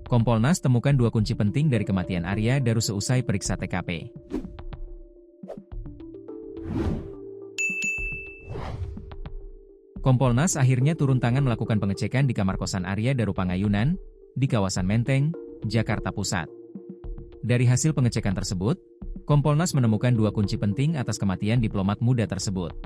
Kompolnas temukan dua kunci penting dari kematian Arya Daru seusai periksa TKP. Kompolnas akhirnya turun tangan melakukan pengecekan di kamar kosan Arya Daru Pangayunan, di kawasan Menteng, Jakarta Pusat. Dari hasil pengecekan tersebut, Kompolnas menemukan dua kunci penting atas kematian diplomat muda tersebut.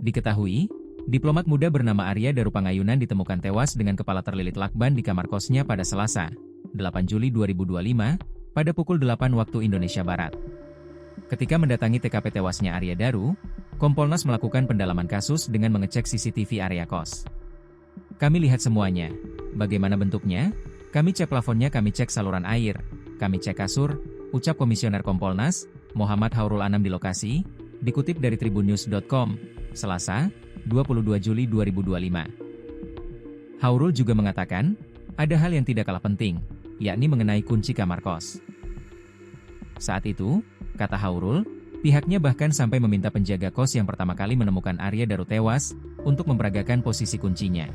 Diketahui, diplomat muda bernama Arya Daru Pangayunan ditemukan tewas dengan kepala terlilit lakban di kamar kosnya pada Selasa, 8 Juli 2025, pada pukul 8 waktu Indonesia Barat. Ketika mendatangi TKP tewasnya Arya Daru, Kompolnas melakukan pendalaman kasus dengan mengecek CCTV area kos. Kami lihat semuanya. Bagaimana bentuknya? Kami cek plafonnya, kami cek saluran air, kami cek kasur, ucap Komisioner Kompolnas, Muhammad Haurul Anam di lokasi, dikutip dari tribunnews.com, Selasa, 22 Juli 2025. Haurul juga mengatakan, ada hal yang tidak kalah penting, yakni mengenai kunci kamar kos. Saat itu, kata Haurul, pihaknya bahkan sampai meminta penjaga kos yang pertama kali menemukan Arya Daru tewas, untuk memperagakan posisi kuncinya.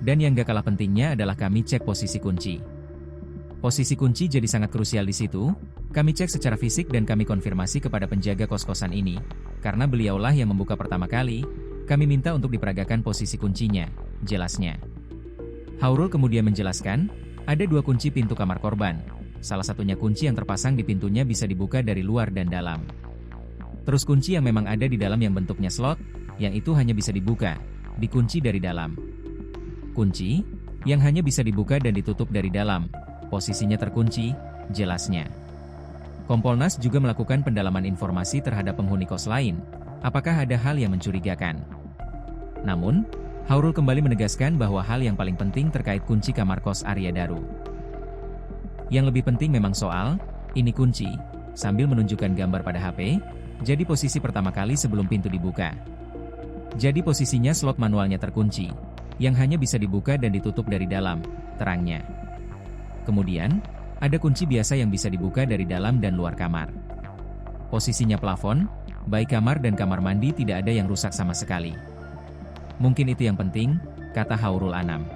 Dan yang gak kalah pentingnya adalah kami cek posisi kunci. Posisi kunci jadi sangat krusial di situ, kami cek secara fisik dan kami konfirmasi kepada penjaga kos-kosan ini, karena beliaulah yang membuka pertama kali, kami minta untuk diperagakan posisi kuncinya, jelasnya. Haurul kemudian menjelaskan, ada dua kunci pintu kamar korban, salah satunya kunci yang terpasang di pintunya bisa dibuka dari luar dan dalam. Terus kunci yang memang ada di dalam yang bentuknya slot, yang itu hanya bisa dibuka, dikunci dari dalam. Kunci, yang hanya bisa dibuka dan ditutup dari dalam, posisinya terkunci, jelasnya. Kompolnas juga melakukan pendalaman informasi terhadap penghuni kos lain, apakah ada hal yang mencurigakan. Namun, Haurul kembali menegaskan bahwa hal yang paling penting terkait kunci kamar kos Arya Daru. Yang lebih penting memang soal, ini kunci, sambil menunjukkan gambar pada HP, jadi posisi pertama kali sebelum pintu dibuka. Jadi posisinya slot manualnya terkunci, yang hanya bisa dibuka dan ditutup dari dalam, terangnya. Kemudian, ada kunci biasa yang bisa dibuka dari dalam dan luar kamar. Posisinya plafon, baik kamar dan kamar mandi tidak ada yang rusak sama sekali. Mungkin itu yang penting, kata Haurul Anam.